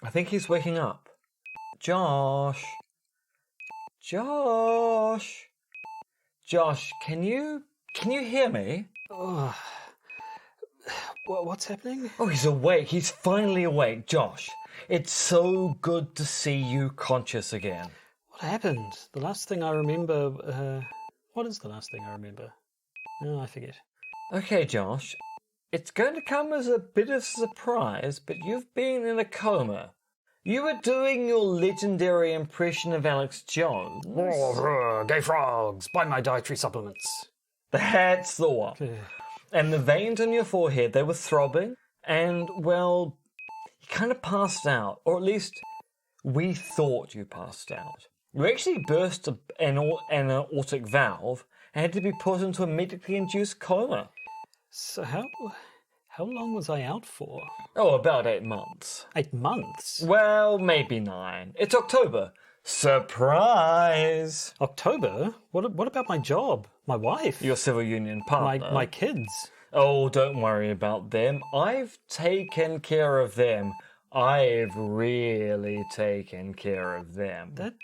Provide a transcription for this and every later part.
I think he's waking up. Josh? Josh? Josh, can you hear me? Oh, what's happening? Oh, he's awake. He's finally awake. Josh, it's so good to see you conscious again. What happened? The last thing I remember... what is the last thing I remember? No, I forget. Okay, Josh, it's going to come as a bit of a surprise, but you've been in a coma. You were doing your legendary impression of Alex Jones. Gay frogs, buy my dietary supplements. That's the one. And the veins on your forehead, they were throbbing, and, well, you kind of passed out, or at least we thought you passed out. You actually burst an aortic valve and had to be put into a medically induced coma. So how long was I out for? Oh, about 8 months. 8 months? Well, maybe 9. It's October. Surprise! October? What about my job? My wife? Your civil union partner. My kids? Oh, don't worry about them. I've taken care of them. I've really taken care of them. That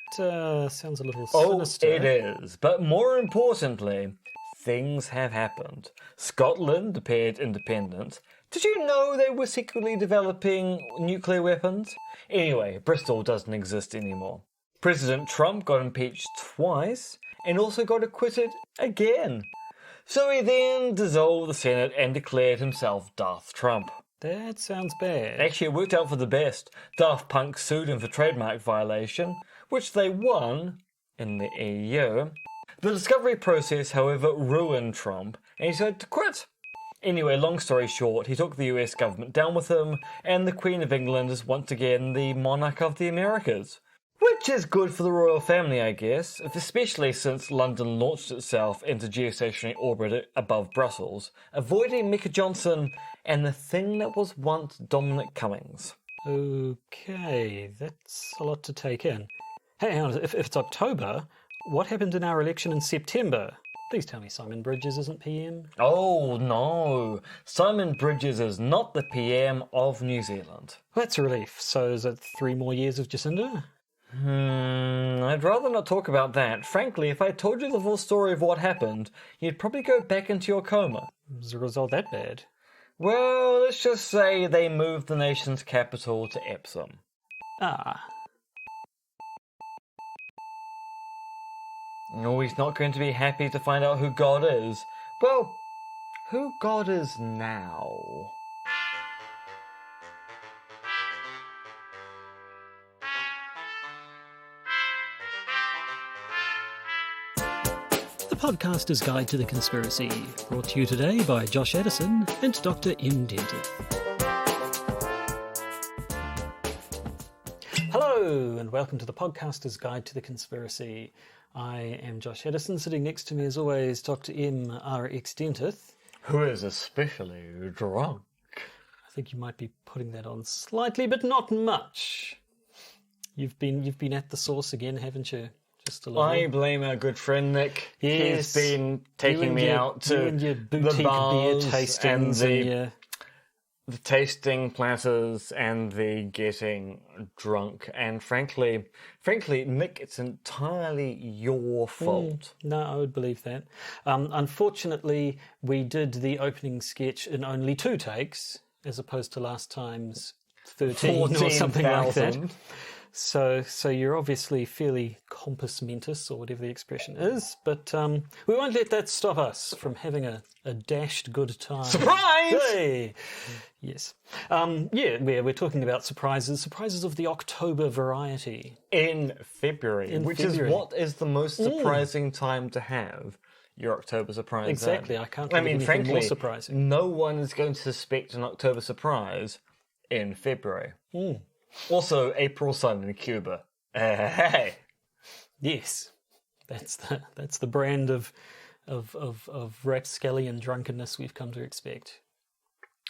sounds a little sinister. Oh, it is. But more importantly, things have happened. Scotland declared independence. Did you know they were secretly developing nuclear weapons? Anyway, Bristol doesn't exist anymore. President Trump got impeached twice and also got acquitted again. So he then dissolved the Senate and declared himself Daft Trump. That sounds bad. Actually, it worked out for the best. Daft Punk sued him for trademark violation, which they won in the EU. The discovery process, however, ruined Trump, and he decided to quit. Anyway, long story short, he took the US government down with him, and the Queen of England is once again the monarch of the Americas. Which is good for the royal family, I guess, especially since London launched itself into geostationary orbit above Brussels, avoiding Micah Johnson and the thing that was once Dominic Cummings. Okay, that's a lot to take in. Hey, hang on, if it's October, what happened in our election in September? Please tell me Simon Bridges isn't PM. Oh no, Simon Bridges is not the PM of New Zealand. That's a relief. So is it 3 more years of Jacinda? I'd rather not talk about that. Frankly, if I told you the full story of what happened, you'd probably go back into your coma. Was the result that bad? Well, let's just say they moved the nation's capital to Epsom. Ah. No, he's not going to be happy to find out who God is. Well, who God is now. The Podcaster's Guide to the Conspiracy, brought to you today by Josh Addison and Dr. M. Dentith. Hello, and welcome to the Podcaster's Guide to the Conspiracy. I am Josh Addison. Sitting next to me, as always, Dr. M. R.X. Dentith. Who is especially drunk. I think you might be putting that on slightly, but not much. You've been at the source again, haven't you? Just a little. I blame our good friend Nick. Yes. He's been taking me out to your the boutique bars beer tastings and the tasting platters and the getting drunk. And frankly, Nick, it's entirely your fault. No, I would believe that. Unfortunately, we did the opening sketch in only 2 takes, as opposed to last time's 13 or something like that. 14,000. So you're obviously fairly compos mentis, or whatever the expression is, but we won't let that stop us from having a dashed good time. Surprise! Hey! Yes. We're talking about surprises of the October variety. In February, which February. is what is the most surprising time to have your October surprise. Exactly, I can't think of anything more surprising. No one is going to suspect an October surprise in February. Also, April sun in Cuba. Hey. Yes, that's the brand of rapscallion drunkenness we've come to expect.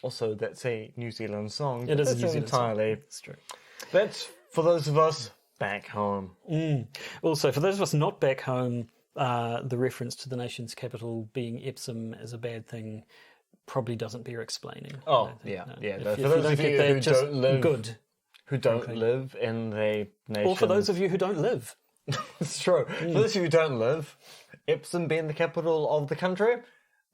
Also, that's a New Zealand song. It is a That's New Zealand entirely. song. That's true. That's for those of us back home. Also, for those of us not back home, the reference to the nation's capital being Epsom as a bad thing probably doesn't bear explaining. Oh, yeah. No. Yeah. If For you those don't of get you that, who just don't live good. who don't live in the nation. Or for those of you who don't live. It's true. For those of you who don't live, Ipsum being the capital of the country,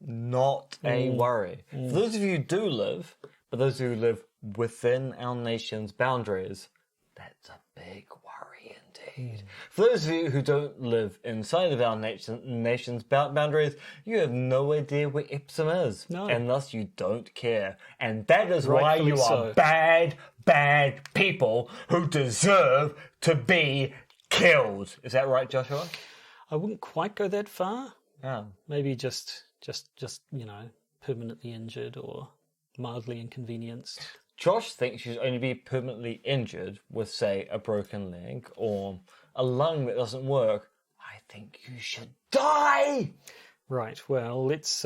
not a worry. For those of you who do live, but those who live within our nation's boundaries, that's a big worry indeed. For those of you who don't live inside of our nation's boundaries, you have no idea where Ipsum is. No. And thus you don't care. And that is why Rightfully you so. are bad, bad people who deserve to be killed. Is that right, Joshua? I wouldn't quite go that far. Oh. Maybe just permanently injured or mildly inconvenienced. Josh thinks you should only be permanently injured with, say, a broken leg or a lung that doesn't work. I think you should die! Right, well, let's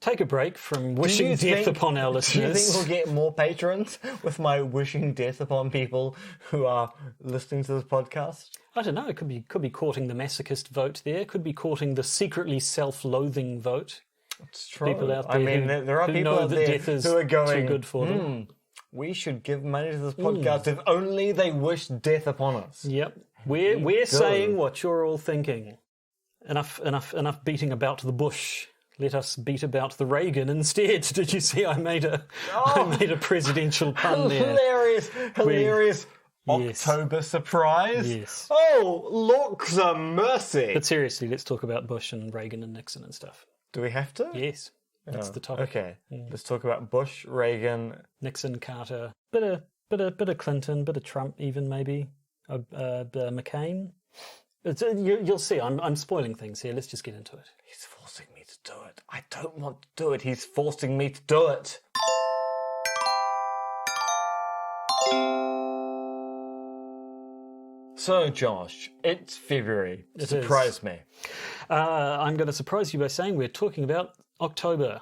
take a break from wishing death upon our Do you listeners. think we'll get more patrons with my wishing death upon people who are listening to this podcast? I don't know, it could be courting the masochist vote there, could be courting the secretly self-loathing vote. It's true. People out there I mean, who, there are who people know out that there death is who are going, too good for them. we should give money to this podcast if only they wish death upon us. Yep. We're saying what you're all thinking. Enough beating about the bush. Let us beat about the Reagan instead. Did you see I made a presidential pun there? Hilarious. Yes. October surprise. Yes. Oh, looks a mercy. But seriously, let's talk about Bush and Reagan and Nixon and stuff. Do we have to? Yes. That's the topic. Okay. Let's talk about Bush, Reagan, Nixon, Carter, bit of Clinton, bit of Trump, even maybe, McCain. You'll see. I'm spoiling things here. Let's just get into it. He's forcing me to do it. I don't want to do it. He's forcing me to do it. So, Josh, it's February. Surprise me. I'm going to surprise you by saying we're talking about October.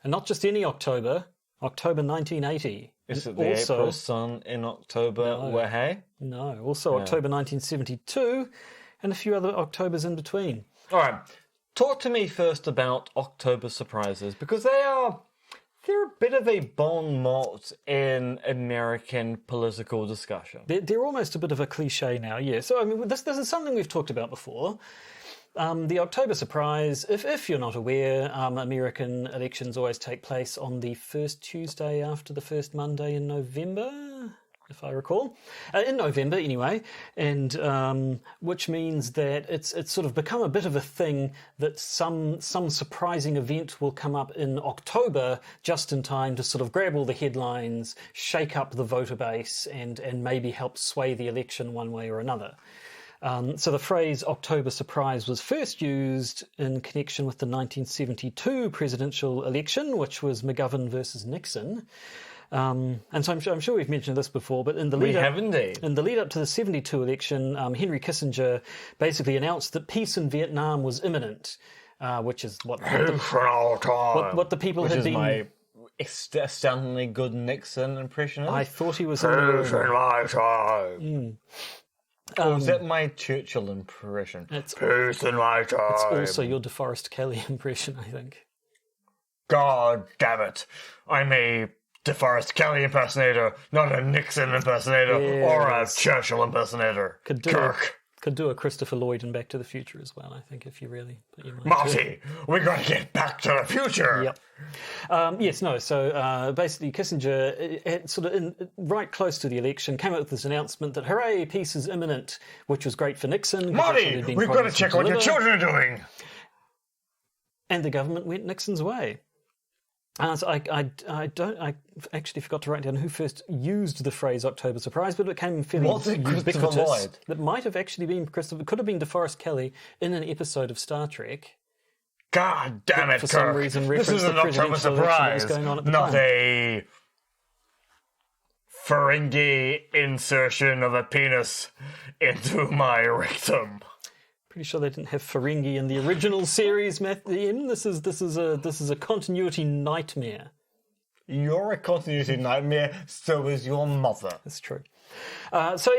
And not just any October, October 1980. Is it the April sun in October? Where, hey? No, also October 1972 and a few other Octobers in between. All right. Talk to me first about October surprises, because they're a bit of a bon mot in American political discussion. They're almost a bit of a cliche now, yeah. So, I mean, this is something we've talked about before. The October surprise, if you're not aware, American elections always take place on the first Tuesday after the first Monday in November, if I recall. In November, anyway, and which means that it's sort of become a bit of a thing that some surprising event will come up in October just in time to sort of grab all the headlines, shake up the voter base, and maybe help sway the election one way or another. So the phrase October surprise was first used in connection with the 1972 presidential election, which was McGovern versus Nixon. And so I'm sure we've mentioned this before, but in the lead up to the 72 election, Henry Kissinger basically announced that peace in Vietnam was imminent, which is what the people had been. My astoundingly good Nixon impression. I thought he was. Peace in my time. Or is that my Churchill impression? Peace in my time. It's also your DeForest Kelley impression, I think. God damn it. I'm a DeForest Kelley impersonator, not a Nixon impersonator or a Churchill impersonator. Could do a Christopher Lloyd in Back to the Future as well, I think, if you really put your mind Marty, we got to get back to the future. Yep. So basically Kissinger, right close to the election, came up with this announcement that, hooray, peace is imminent, which was great for Nixon. Marty, we've got to check what your children are doing. And the government went Nixon's way. So I actually forgot to write down who first used the phrase October surprise, but it became fairly ubiquitous. That might have actually been Christopher. Could have been DeForest Kelley in an episode of Star Trek. God damn it, for Kirk! Some reason, this is an October surprise, not a Ferengi insertion of a penis into my rectum. Pretty sure they didn't have Ferengi in the original series, Ian. This is a continuity nightmare. You're a continuity nightmare, so is your mother. That's true. So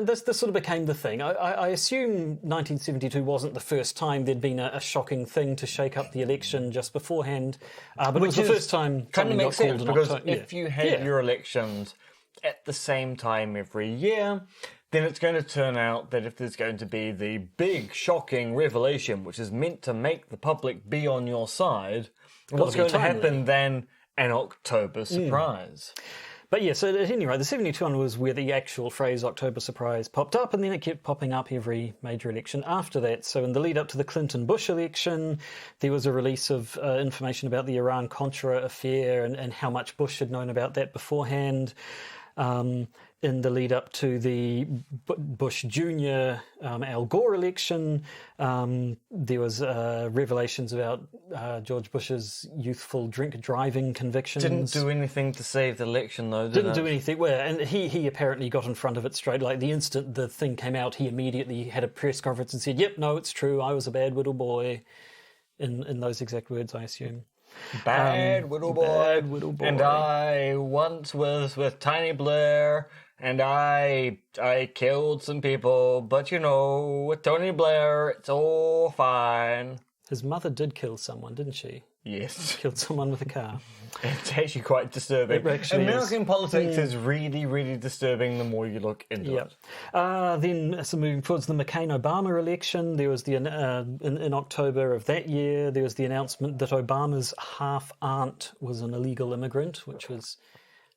this sort of became the thing. I assume 1972 wasn't the first time there'd been a shocking thing to shake up the election just beforehand, but it was the first time kind of makes sense, because if you had your elections at the same time every year, then it's going to turn out that if there's going to be the big, shocking revelation, which is meant to make the public be on your side, what's be going to timely. happen then? An October surprise. But yeah, so at any rate, the 72 one was where the actual phrase October surprise popped up, and then it kept popping up every major election after that. So in the lead up to the Clinton-Bush election, there was a release of information about the Iran-Contra affair and how much Bush had known about that beforehand. In the lead up to the Bush Jr. Al Gore election, there was revelations about George Bush's youthful drink driving convictions. Didn't do anything to save the election, though, Didn't do anything. Well, and he apparently got in front of it straight. Like the instant the thing came out, he immediately had a press conference and said, "Yep, no, it's true. I was a bad little boy." In those exact words, I assume. Bad little boy. Bad little boy. And I once was with Tiny Blair, and I killed some people, but with Tony Blair, it's all fine. His mother did kill someone, didn't she? Yes. Killed someone with a car. It's actually quite disturbing. It actually American politics is really, really disturbing the more you look into it. Then, so moving towards the McCain-Obama election, there was in October of that year, there was the announcement that Obama's half-aunt was an illegal immigrant, which was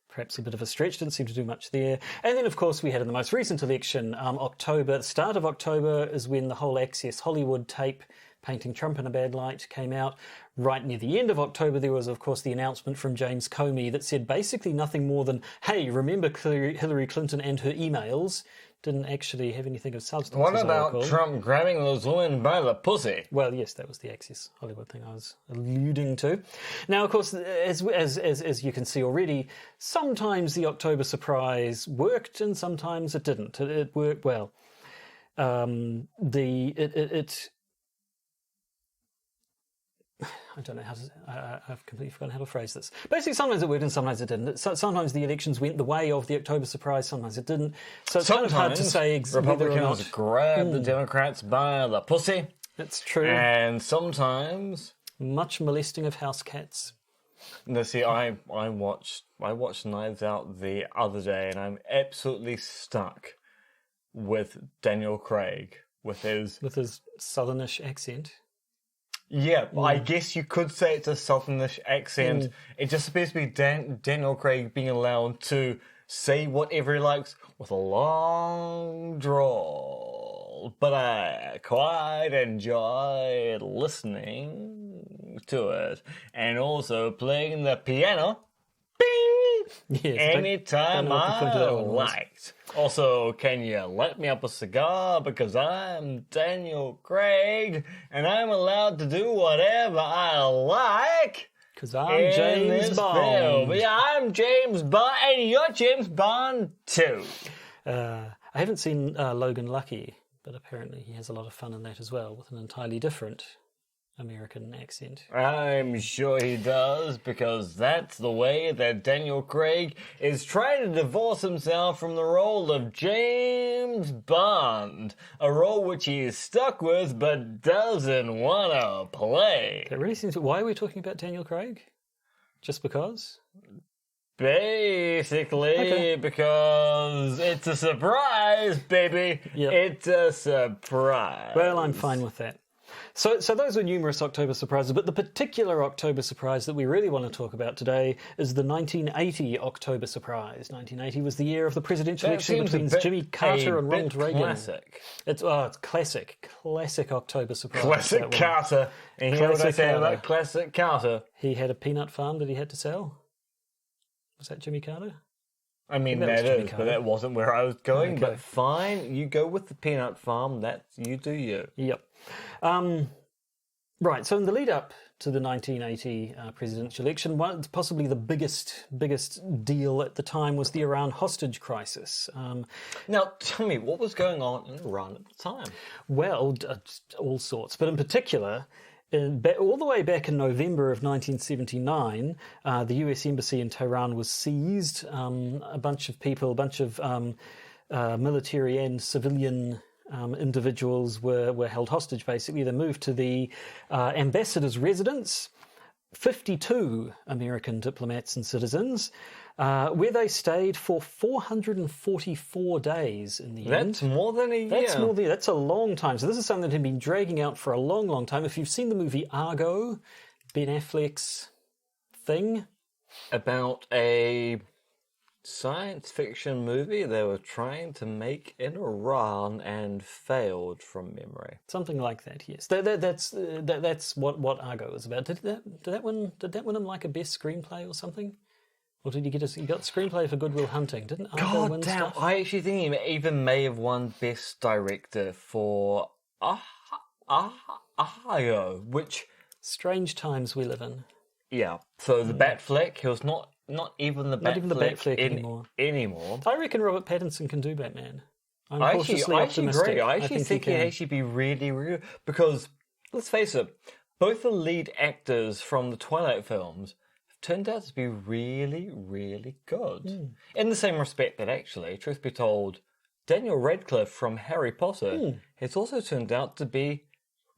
perhaps a bit of a stretch, didn't seem to do much there. And then, of course, we had in the most recent election, the start of October is when the whole Access Hollywood tape painting Trump in a bad light came out. Right near the end of October, there was, of course, the announcement from James Comey that said basically nothing more than, hey, remember Hillary Clinton and her emails? Didn't actually have anything of substance. What as I about recall. Trump grabbing those women by the pussy? Well, yes, that was the Access Hollywood thing I was alluding to. Now, of course, as you can see already, sometimes the October surprise worked and sometimes it didn't. It worked well. I don't know how to. I've completely forgotten how to phrase this. Basically, sometimes it worked and sometimes it didn't. Sometimes the elections went the way of the October surprise, sometimes it didn't. So it's kind of hard to say whether or not. Republicans grab the Democrats by the pussy. It's true. And sometimes. Much molesting of house cats. No, see, I watched Knives Out the other day, and I'm absolutely stuck with Daniel Craig with his southernish accent. Yeah, I guess you could say it's a southernish accent. It just appears to be Daniel Craig being allowed to say whatever he likes with a long drawl. But I quite enjoyed listening to it. And also playing the piano. Bing! Yes, Anytime don't know what the point of that I one was. liked. Also, can you light me up a cigar? Because I'm Daniel Craig, and I'm allowed to do whatever I like. Because I'm James Bond. Film. Yeah, I'm James Bond, and you're James Bond too. I haven't seen Logan Lucky, but apparently he has a lot of fun in that as well, with an entirely different American accent. I'm sure he does, because that's the way that Daniel Craig is trying to divorce himself from the role of James Bond, a role which he is stuck with but doesn't want to play. That really seems. Why are we talking about Daniel Craig? Just because? Basically, because it's a surprise, baby. Yep. It's a surprise. Well, I'm fine with that. So those were numerous October surprises, but the particular October surprise that we really want to talk about today is the 1980 October surprise. 1980 was the year of the presidential That election seems between Jimmy Carter and Ronald Reagan. Classic. It's classic October surprise. Classic that one. Carter. And you know what I Classic say Carter. about classic Carter? He had a peanut farm that he had to sell. Was that Jimmy Carter? I mean, That was that Jimmy is, Carter. but that wasn't where I was going. Okay. But fine, you go with the peanut farm. That's you do you. Yep. Right, so in the lead up to the 1980 presidential election, possibly the biggest deal at the time was the Iran hostage crisis. Now, tell me, what was going on in Iran at the time? Well, all sorts, but in particular, all the way back in November of 1979, the US Embassy in Tehran was seized. A bunch of people, military and civilian individuals were held hostage, basically. They moved to the ambassador's residence, 52 American diplomats and citizens, where they stayed for 444 days in the end. That's more than a year. That's a long time. So this is something that had been dragging out for a long, long time. If you've seen the movie Argo, Ben Affleck's thing. About a science fiction movie they were trying to make in Iran and failed from memory. Something like that, yes. That's what Argo is about. Did that win him like a best screenplay or something? Or did he get he got screenplay for Good Will Hunting? Didn't Argo win God damn! stuff? I actually think he even may have won best director for Argo, which Strange times we live in. yeah. So the Batfleck, he was not even the Batfleck anymore. I reckon Robert Pattinson can do Batman. I'm I cautiously actually optimistic. agree. I actually think he he'd can. actually be really, really good. Because, let's face it, both the lead actors from the Twilight films have turned out to be really, really good. In the same respect that actually, truth be told, Daniel Radcliffe from Harry Potter has also turned out to be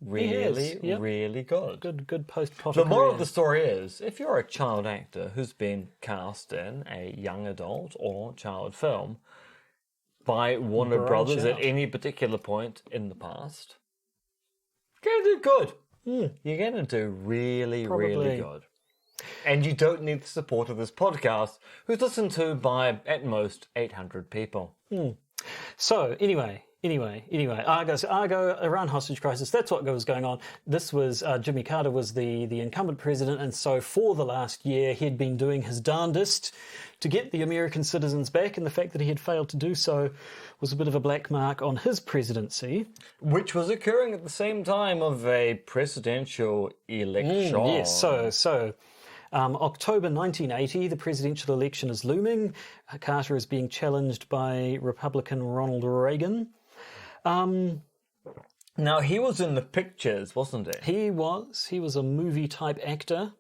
really, yep. really good. Good post-Potter The moral of career. the story is, if you're a child actor who's been cast in a young adult or child film by Warner Branch Brothers at out. any particular point in the past, you're going to do good. You're going to do really, really Probably. good. And you don't need the support of this podcast, who's listened to by, at most, 800 people. So, anyway, Argo, Iran hostage crisis, that's what was going on. This was, Jimmy Carter was the incumbent president, and so for the last year he'd been doing his darndest to get the American citizens back, and the fact that he had failed to do so was a bit of a black mark on his presidency. Which was occurring at the same time of a presidential election. Yes, so October 1980, the presidential election is looming. Carter is being challenged by Republican Ronald Reagan. Now, he was in the pictures, wasn't he? He was a movie-type actor.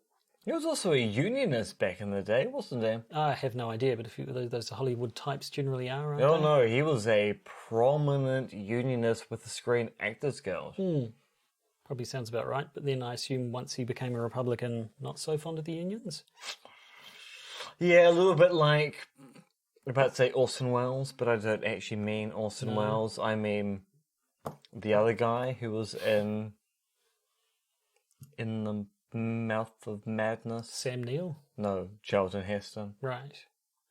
He was also a unionist back in the day, wasn't he? I have no idea, but those Hollywood types generally are, aren't Oh they? no, he was a prominent unionist with the Screen Actors Guild. Probably sounds about right, but then I assume once he became a Republican, not so fond of the unions? Yeah, a little bit like, I'm about to say Orson Welles, but I don't actually mean Orson Welles. I mean the other guy who was in the Mouth of Madness. Sam Neill? No, Charlton Heston, Right.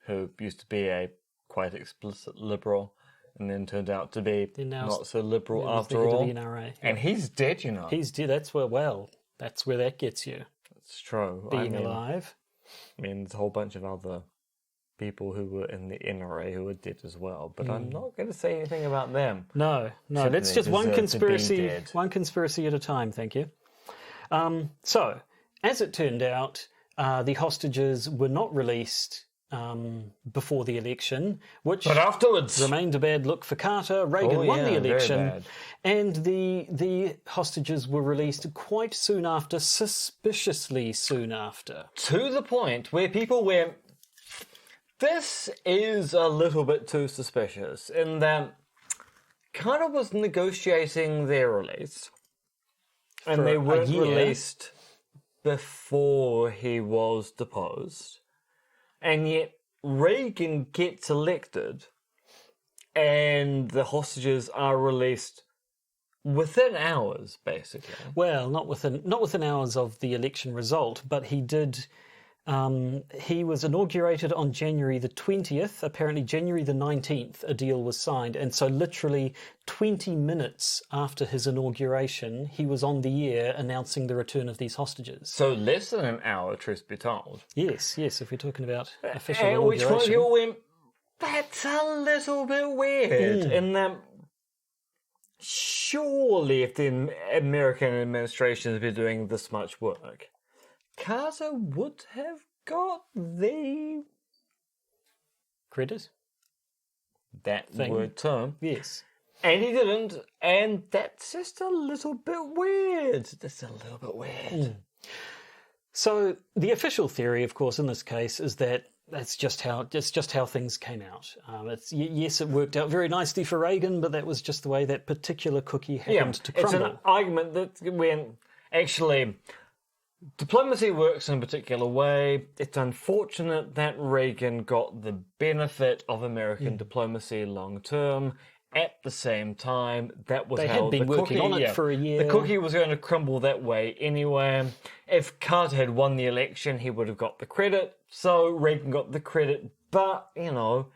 who used to be a quite explicit liberal, and then turned out to be now not so liberal He was the after head all. of the NRA. And he's dead, you know. He's dead. That's where that gets you, It's true. being alive. I mean, there's a whole bunch of other people who were in the NRA who were dead as well, but I'm not going to say anything about them. No, Simply that's just one deserve to be conspiracy dead. at a time, thank you. So, as it turned out, the hostages were not released before the election, which But afterwards, remained a bad look for Carter. Reagan won the very election, bad. and the hostages were released quite soon after, suspiciously soon after. to the point where people went, this is a little bit too suspicious, in that Carter was negotiating their release, and For they a weren't year. released before he was deposed. And yet Reagan gets elected, and the hostages are released within hours, basically. Well, not within hours of the election result, but he did. He was inaugurated on January the 20th. Apparently, January the 19th, a deal was signed, and so literally 20 minutes after his inauguration, he was on the air announcing the return of these hostages. So less than an hour, truth be told. Yes, if we're talking about official At which point inauguration. you went, that's a little bit weird. In that, surely if the American administration has been doing this much work, Carter would have got the Credit? that Thing. word term, Yes. and he didn't, and that's just a little bit weird. That's a little bit weird. So the official theory, of course, in this case, is that it's just how things came out. Yes, it worked out very nicely for Reagan, but that was just the way that particular cookie happened to It's crumble. an argument that when actually Diplomacy works in a particular way. It's unfortunate that Reagan got the benefit of American diplomacy long term. At the same time, that was They how had been the working cookie, on it for a year. The cookie was going to crumble that way anyway. If Carter had won the election, he would have got the credit. So Reagan got the credit. But,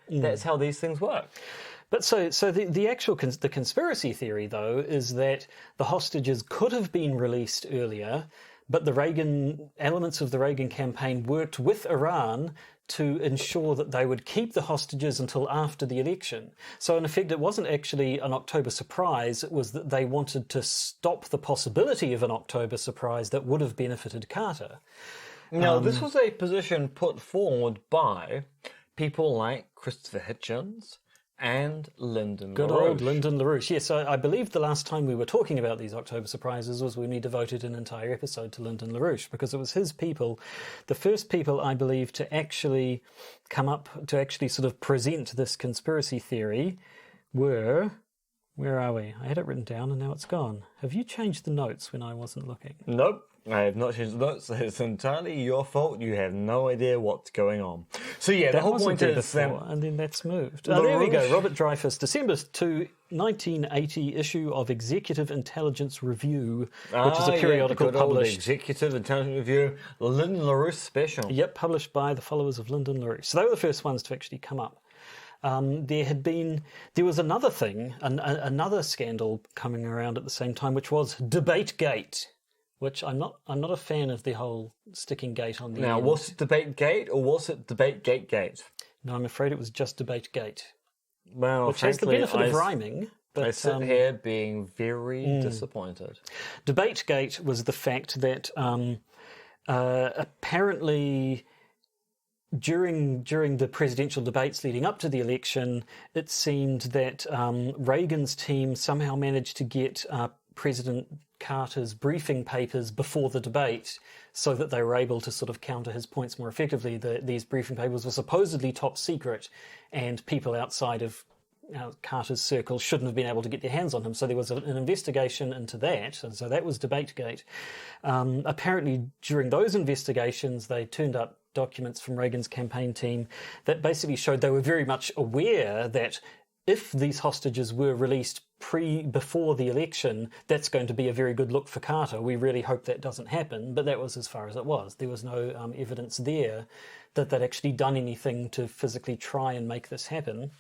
that's how these things work. But so the actual the conspiracy theory, though, is that the hostages could have been released earlier, but the elements of the Reagan campaign worked with Iran to ensure that they would keep the hostages until after the election. So in effect, it wasn't actually an October surprise, it was that they wanted to stop the possibility of an October surprise that would have benefited Carter. Now, this was a position put forward by people like Christopher Hitchens and Lyndon Good LaRouche. old Lyndon LaRouche. Yes, I believe the last time we were talking about these October surprises was when we devoted an entire episode to Lyndon LaRouche, because it was his people, the first people, I believe, to actually come up, to actually sort of present this conspiracy theory were... Where are we? I had it written down and now it's gone. Have you changed the notes when I wasn't looking? Nope, I have not changed the notes. It's entirely your fault. You have no idea what's going on. So yeah, the whole point is... and then that's moved. Oh, there we go. Robert Dreyfuss, December 2, 1980 issue of Executive Intelligence Review, which is a periodical published... Executive Intelligence Review, Lyndon LaRouche special. Yep, published by the followers of Lyndon LaRouche. So they were the first ones to actually come up. There was another thing, another scandal coming around at the same time, which was DebateGate, which I'm not a fan of the whole sticking gate on the end. Now, was it DebateGate or was it DebateGate? No, I'm afraid it was just DebateGate. Well, which has the benefit of rhyming. But, I sit here being very disappointed. DebateGate was the fact that apparently... During the presidential debates leading up to the election, it seemed that Reagan's team somehow managed to get President Carter's briefing papers before the debate so that they were able to sort of counter his points more effectively. These briefing papers were supposedly top secret and people outside of Carter's circle shouldn't have been able to get their hands on him. So there was an investigation into that, and so that was DebateGate. Apparently, during those investigations, they turned up documents from Reagan's campaign team that basically showed they were very much aware that if these hostages were released before the election, that's going to be a very good look for Carter. We really hope that doesn't happen, but that was as far as it was. There was no evidence there that they'd actually done anything to physically try and make this happen.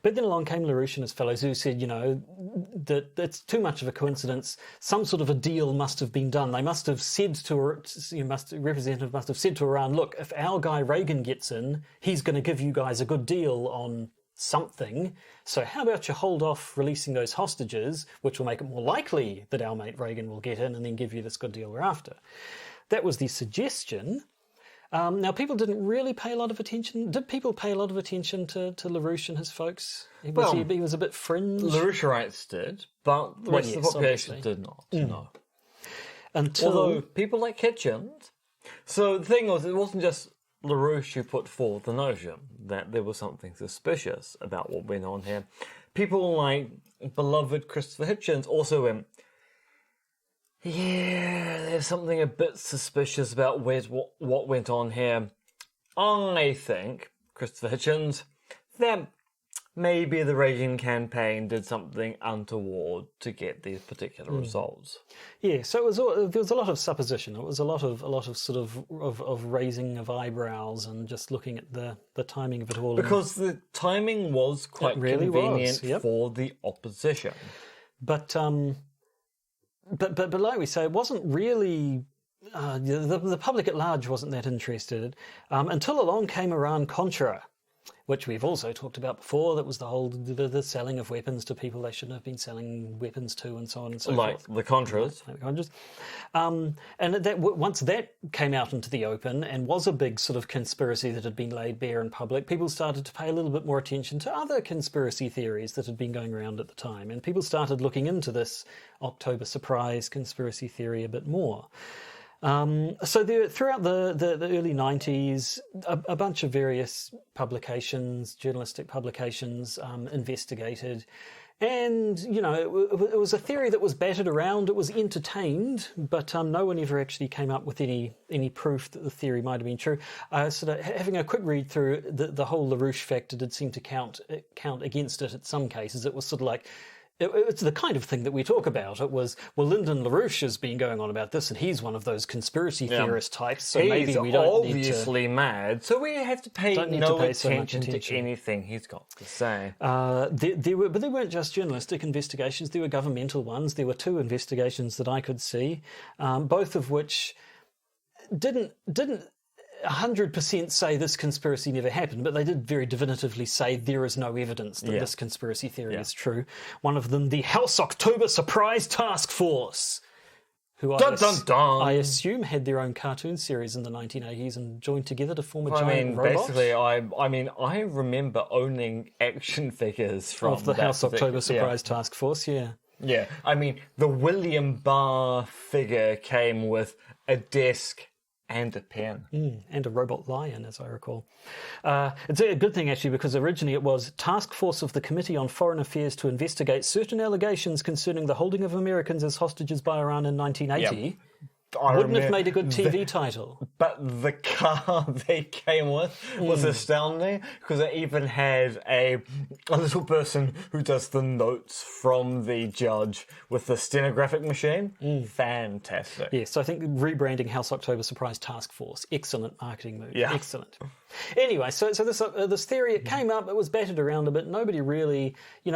But then along came LaRouche and his fellows who said, that it's too much of a coincidence. Some sort of a deal must have been done. They must have said representative must have said to Iran, look, if our guy Reagan gets in, he's going to give you guys a good deal on something. So how about you hold off releasing those hostages, which will make it more likely that our mate Reagan will get in and then give you this good deal we're after. That was the suggestion. Now, people didn't really pay a lot of attention. Did people pay a lot of attention to LaRouche and his folks? He was a bit fringe. LaRoucheites did, but the rest of the population obviously. did not. No. Although people like Hitchens. So the thing was, it wasn't just LaRouche who put forth the notion that there was something suspicious about what went on here. People like beloved Christopher Hitchens also went, yeah, there's something a bit suspicious about what went on here. I think, Christopher Hitchens, that maybe the Reagan campaign did something untoward to get these particular results. Yeah, so there was a lot of supposition. It was a lot of sort of raising of eyebrows and just looking at the timing of it all. Because the timing was quite convenient for the opposition. But like we say, it wasn't really... the public at large wasn't that interested until along came Iran-Contra, which we've also talked about before. That was the whole the selling of weapons to people they shouldn't have been selling weapons to, and so on and so forth. Like the Contras. And once that came out into the open and was a big sort of conspiracy that had been laid bare in public, people started to pay a little bit more attention to other conspiracy theories that had been going around at the time. And people started looking into this October surprise conspiracy theory a bit more. So throughout the early 90s, a bunch of various publications, journalistic publications, investigated And, it was a theory that was battered around, it was entertained, but no one ever actually came up with any proof that the theory might have been true. Sort of having a quick read through, the whole LaRouche factor did seem to count against it at some cases. It was sort of like, it's the kind of thing that we talk about. It was, well, Lyndon LaRouche has been going on about this, and he's one of those conspiracy theorist types, so maybe we don't need to... He's obviously mad, so we have to pay no attention to anything he's got to say. But they weren't just journalistic investigations, there were governmental ones. There were 2 investigations that I could see, both of which didn't 100% say this conspiracy never happened, but they did very definitively say there is no evidence that this conspiracy theory is true. One of them, the House October Surprise Task Force, who I assume had their own cartoon series in the 1980s and joined together to form a giant robot. Basically, I remember owning action figures from of the House October Surprise Task Force, yeah. Yeah, I mean, the William Barr figure came with a desk and a pen. And a robot lion, as I recall. It's a good thing, actually, because originally it was Task Force of the Committee on Foreign Affairs to investigate certain allegations concerning the holding of Americans as hostages by Iran in 1980. Yep. Wouldn't have made a good TV title. But the car they came with was astounding, because it even had a little person who does the notes from the judge with the stenographic machine. Fantastic. Yes, I think rebranding House October Surprise Task Force, excellent marketing move. Yeah. Excellent. Anyway, so this theory, it came up, it was battered around a bit. Nobody really, it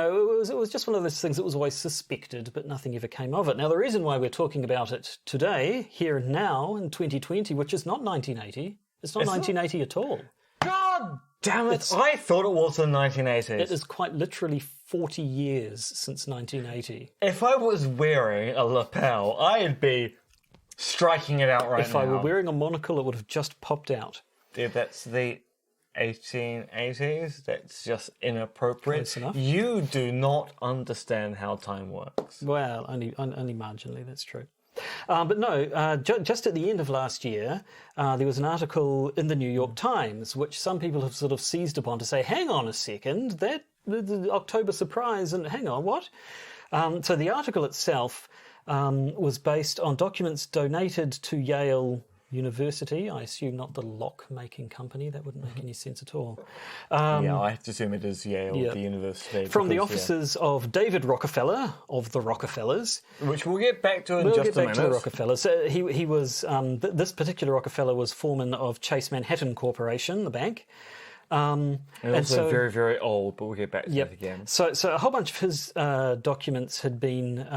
was just one of those things that was always suspected, but nothing ever came of it. Now, the reason why we're talking about it today, here and now, in 2020, which is not 1980, it's not 1980 at all. God damn it! I thought it was the 1980s. It is quite literally 40 years since 1980. If I was wearing a lapel, I'd be striking it out right now. If I were wearing a monocle, it would have just popped out. Yeah, that's the 1880s. That's just inappropriate. Close enough. You do not understand how time works. Well, only marginally, that's true. But no, just at the end of last year, there was an article in the New York Times, which some people have sort of seized upon to say, hang on a second, that the October surprise, and hang on, what? So the article itself was based on documents donated to Yale University. I assume not the lock-making company. That wouldn't make any sense at all. Yeah, I have to assume it is Yale, the university. From the offices of David Rockefeller, of the Rockefellers. Which we'll get back to in just a minute. We'll get back to the Rockefellers. He was, this particular Rockefeller was foreman of Chase Manhattan Corporation, the bank. And also very, very old, but we'll get back to that again. So a whole bunch of his documents had been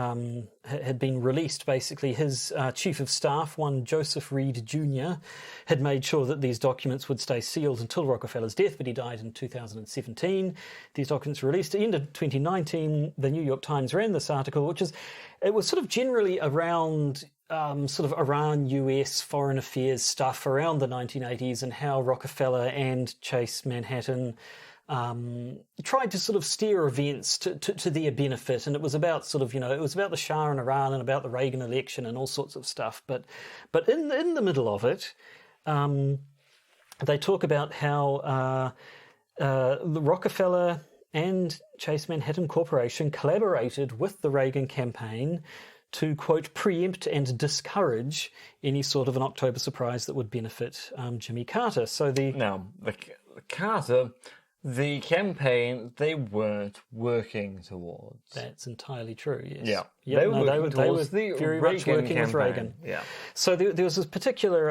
released. Basically, his chief of staff, one Joseph Reed Jr., had made sure that these documents would stay sealed until Rockefeller's death, but he died in 2017. These documents were released at the end of 2019. The New York Times ran this article, it was sort of generally around sort of Iran-US foreign affairs stuff around the 1980s and how Rockefeller and Chase Manhattan tried to sort of steer events to their benefit. And it was about sort of, it was about the Shah in Iran and about the Reagan election and all sorts of stuff. But in the middle of it, they talk about how the Rockefeller and Chase Manhattan Corporation collaborated with the Reagan campaign to, quote, preempt and discourage any sort of an October surprise that would benefit Jimmy Carter. So the Carter, the campaign, they weren't working towards. That's entirely true, yes. Yeah. Yep, they were very much working with Reagan. Yeah. So there was this particular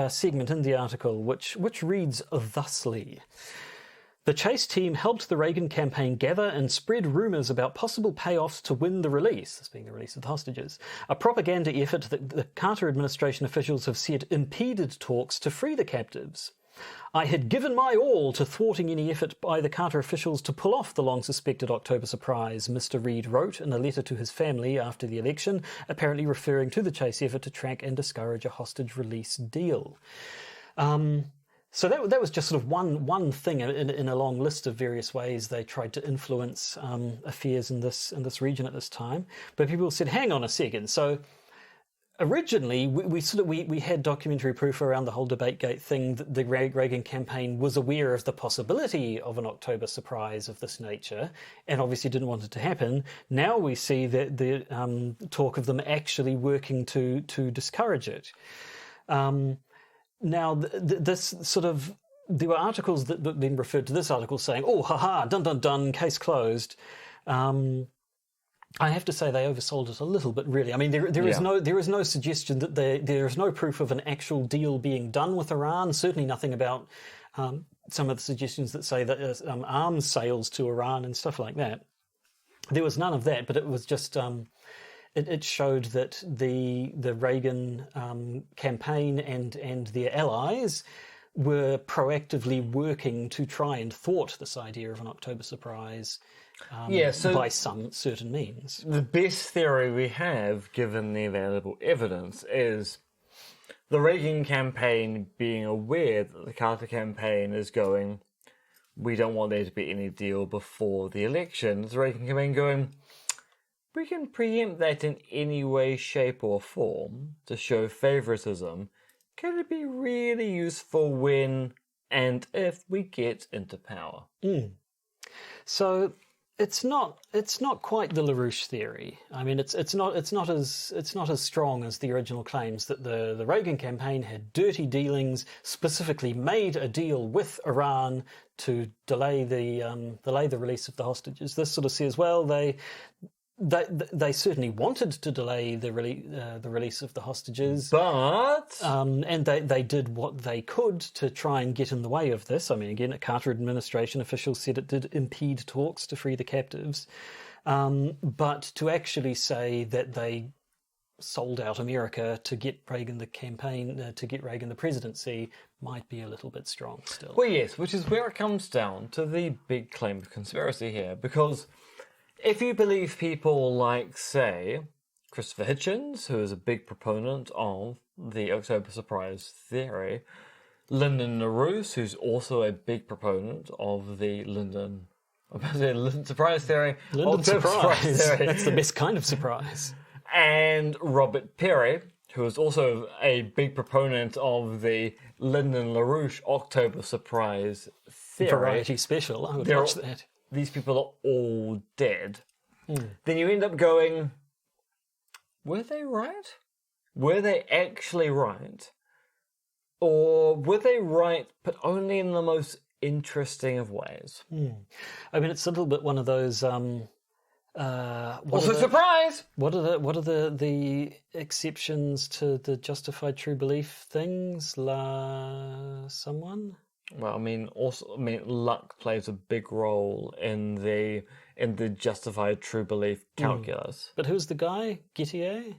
segment in the article which reads thusly. The Chase team helped the Reagan campaign gather and spread rumours about possible payoffs to win the release, this being the release of the hostages, a propaganda effort that the Carter administration officials have said impeded talks to free the captives. I had given my all to thwarting any effort by the Carter officials to pull off the long-suspected October surprise, Mr. Reed wrote in a letter to his family after the election, apparently referring to the Chase effort to track and discourage a hostage release deal. So that was just sort of one thing in a long list of various ways they tried to influence affairs in this region at this time. But people said, hang on a second. So originally, we had documentary proof around the whole DebateGate thing that the Reagan campaign was aware of the possibility of an October surprise of this nature, and obviously didn't want it to happen. Now we see that the talk of them actually working to discourage it. Now, this sort of there were articles that then referred to this article saying, "Oh, haha, dun dun dun, case closed." I have to say they oversold it a little bit, really. I mean, there is no suggestion that there is no proof of an actual deal being done with Iran. Certainly nothing about some of the suggestions that say that arms sales to Iran and stuff like that. There was none of that, but it was just it showed that the Reagan campaign and their allies were proactively working to try and thwart this idea of an October surprise. By some certain means. The best theory we have, given the available evidence, is the Reagan campaign being aware that the Carter campaign is going, we don't want there to be any deal before the election. The Reagan campaign going, we can preempt that in any way, shape or form to show favoritism. Can it be really useful when and if we get into power? So it's not quite the LaRouche theory. I mean, it's not as strong as the original claims that the Reagan campaign had dirty dealings, specifically made a deal with Iran to delay the release of the hostages. This sort of says, well, they certainly wanted to delay the release of the hostages, but and they did what they could to try and get in the way of this. I mean, again, a Carter administration officials said it did impede talks to free the captives, but to actually say that they sold out America to get Reagan the campaign, to get Reagan the presidency, might be a little bit strong still. Well, yes, which is where it comes down to the big claim of conspiracy here, because if you believe people like, say, Christopher Hitchens, who is a big proponent of the October surprise theory, Lyndon LaRouche, who's also a big proponent of the Lyndon surprise theory, Lyndon surprise. theory, That's the best kind of surprise. and Robert Perry, who is also a big proponent of the Lyndon LaRouche October surprise theory. Variety special. I would watch that. These people are all dead, then you end up going, were they right? Were they actually right? Or were they right, but only in the most interesting of ways? I mean, it's a little bit one of those... also, surprise! What are the exceptions to the justified true belief things? Someone? Well, I mean, luck plays a big role in the justified true belief calculus. But who's the guy? Gettier?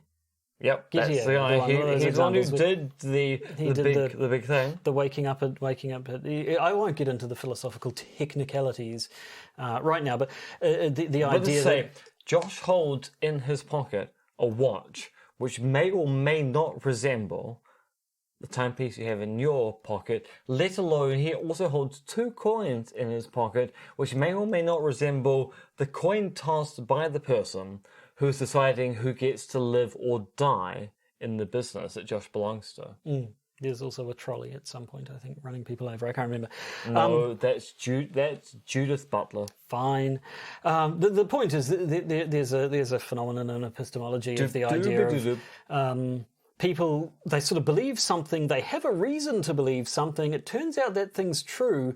Yep, Gettier, that's the guy. He's the one who did the big thing. The waking up. I won't get into the philosophical technicalities right now, but the idea that Josh holds in his pocket a watch which may or may not resemble the timepiece you have in your pocket, let alone he also holds 2 coins in his pocket, which may or may not resemble the coin tossed by the person who's deciding who gets to live or die in the business that Josh belongs to. There's also a trolley at some point, I think, running people over. I can't remember. No, that's Judith Butler. Fine. The point is that there's a phenomenon in epistemology of the idea of people, they sort of believe something, they have a reason to believe something, it turns out that thing's true,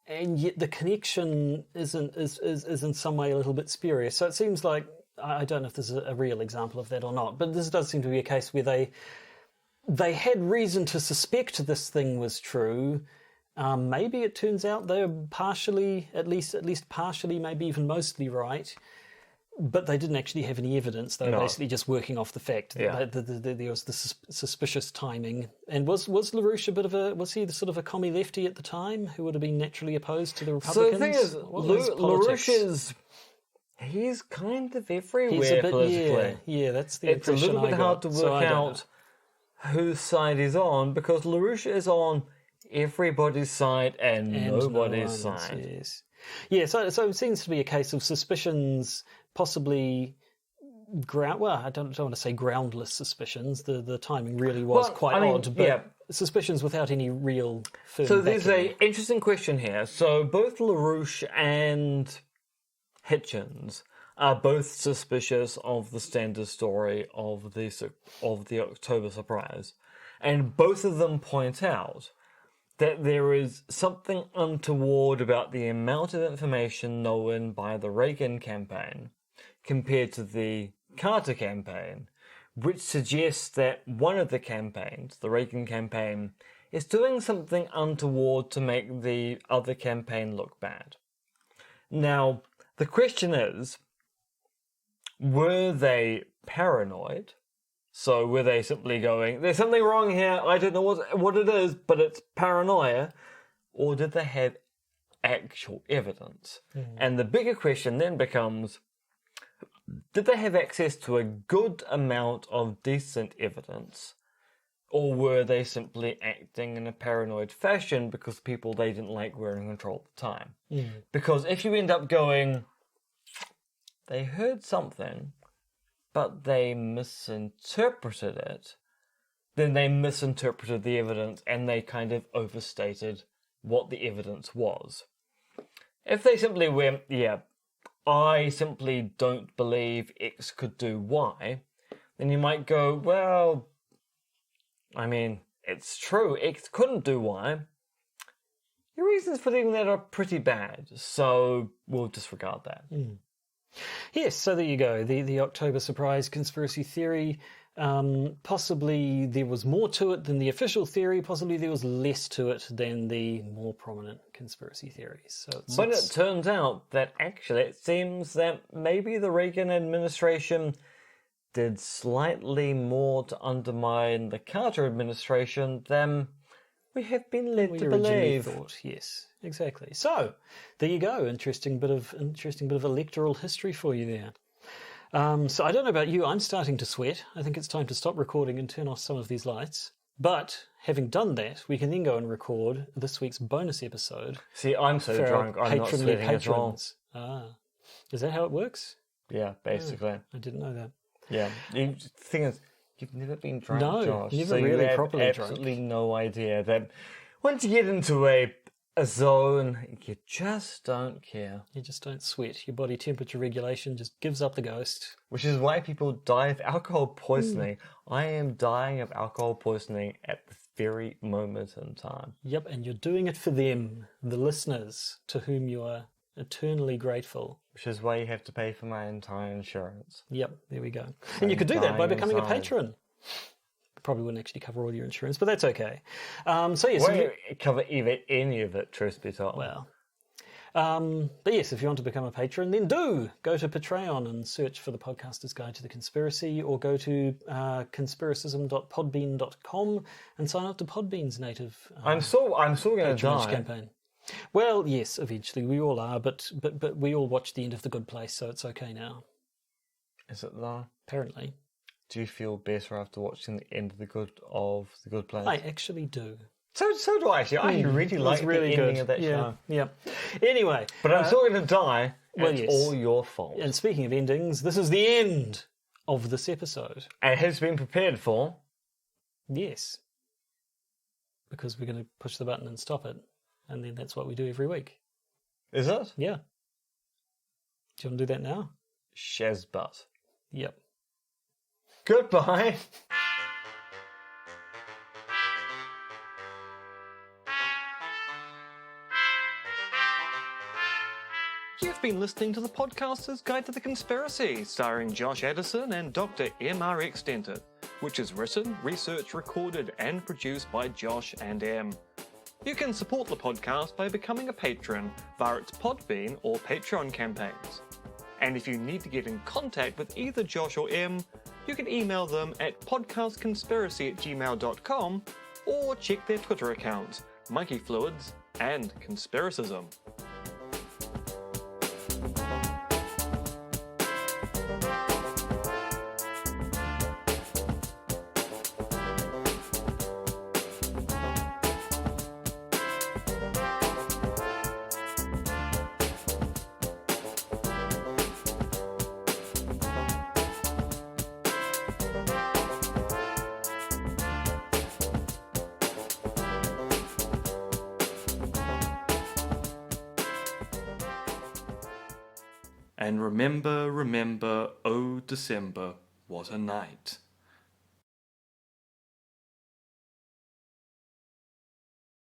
and yet the connection is in some way a little bit spurious. So it seems like, I don't know if there's a real example of that or not, but this does seem to be a case where they had reason to suspect this thing was true. Maybe it turns out they're partially, at least partially, maybe even mostly right. But they didn't actually have any evidence. They were basically just working off the fact that there was the suspicious timing. And was LaRouche was he the sort of a commie lefty at the time who would have been naturally opposed to the Republicans? So the thing is, LaRouche he's kind of everywhere he's a bit, politically. Yeah, that's the It's a impression little bit hard to work out know. whose side he's on, because LaRouche is on everybody's side and nobody's side. Yes. Yeah, so it seems to be a case of suspicions possibly I don't want to say groundless suspicions. The timing really was Well, quite I mean, odd, but yeah. suspicions without any real firm So there's backing. an interesting question here. So both LaRouche and Hitchens are both suspicious of the standard story of the October surprise, and both of them point out that there is something untoward about the amount of information known by the Reagan campaign compared to the Carter campaign, which suggests that one of the campaigns, the Reagan campaign, is doing something untoward to make the other campaign look bad. Now, the question is, were they paranoid? So were they simply going, there's something wrong here, I don't know what it is, but it's paranoia? Or did they have actual evidence? And the bigger question then becomes, did they have access to a good amount of decent evidence? Or were they simply acting in a paranoid fashion because people they didn't like were in control at the time? Because if you end up going, they heard something, but they misinterpreted it, then they misinterpreted the evidence and they kind of overstated what the evidence was. If they simply went, yeah, I simply don't believe X could do Y, then you might go, well, I mean, it's true, X couldn't do Y. Your reasons for doing that are pretty bad, so we'll disregard that. Yes, so there you go. The October surprise conspiracy theory. Possibly there was more to it than the official theory. Possibly there was less to it than the more prominent conspiracy theories. So But it turns out that actually it seems that maybe the Reagan administration did slightly more to undermine the Carter administration than we have been led to originally believe. thought. Yes, exactly. So there you go. Interesting bit of electoral history for you there. So I don't know about you. I'm starting to sweat. I think it's time to stop recording and turn off some of these lights. But having done that, we can then go and record this week's bonus episode. See, I'm so for drunk, our I'm not patronly sweating at all. patrons. Ah, is that how it works? Yeah, basically. I didn't know that. Yeah. The thing is, you've never been drunk, No, Josh. never so really you have properly drunk. absolutely no idea that once you get into a zone, you just don't care. You just don't sweat. Your body temperature regulation just gives up the ghost. Which is why people die of alcohol poisoning. I am dying of alcohol poisoning at this very moment in time. Yep, and you're doing it for them, the listeners, to whom you are eternally grateful. Which is why you have to pay for my entire insurance. Yep, there we go. And you could do that by dying becoming a inside. patron. Probably wouldn't actually cover all your insurance, but that's okay. So yes, Won't cover even any of it, truth be told. well. But yes, if you want to become a patron, then do go to Patreon and search for the Podcaster's Guide to the Conspiracy, or go to conspiracism.podbean.com and sign up to Podbean's native I'm still going to patronage die. campaign. Well, yes, eventually we all are, but we all watched the end of The Good Place, so it's okay now. Is it though? Apparently, Do you feel better after watching the end of the Good Place? I actually do. So do I actually. I really It was like really the good. ending of that show. Yeah. Anyway, But I'm still going to die. And well, it's yes. all your fault. and speaking of endings, this is the end of this episode. And it has been prepared for. Yes. Because we're going to push the button and stop it. And then that's what we do every week. Is it? Yeah. Do you want to do that now? Shazbutt. Yep. Goodbye. You've been listening to the Podcaster's Guide to the Conspiracy, starring Josh Addison and Dr. M.R.X. Denton, which is written, researched, recorded, and produced by Josh and M. You can support the podcast by becoming a patron via its Podbean or Patreon campaigns. And if you need to get in contact with either Josh or M, you can email them at podcastconspiracy@gmail.com or check their Twitter accounts, Monkey Fluids and Conspiracism. And remember, remember, oh December, what a night.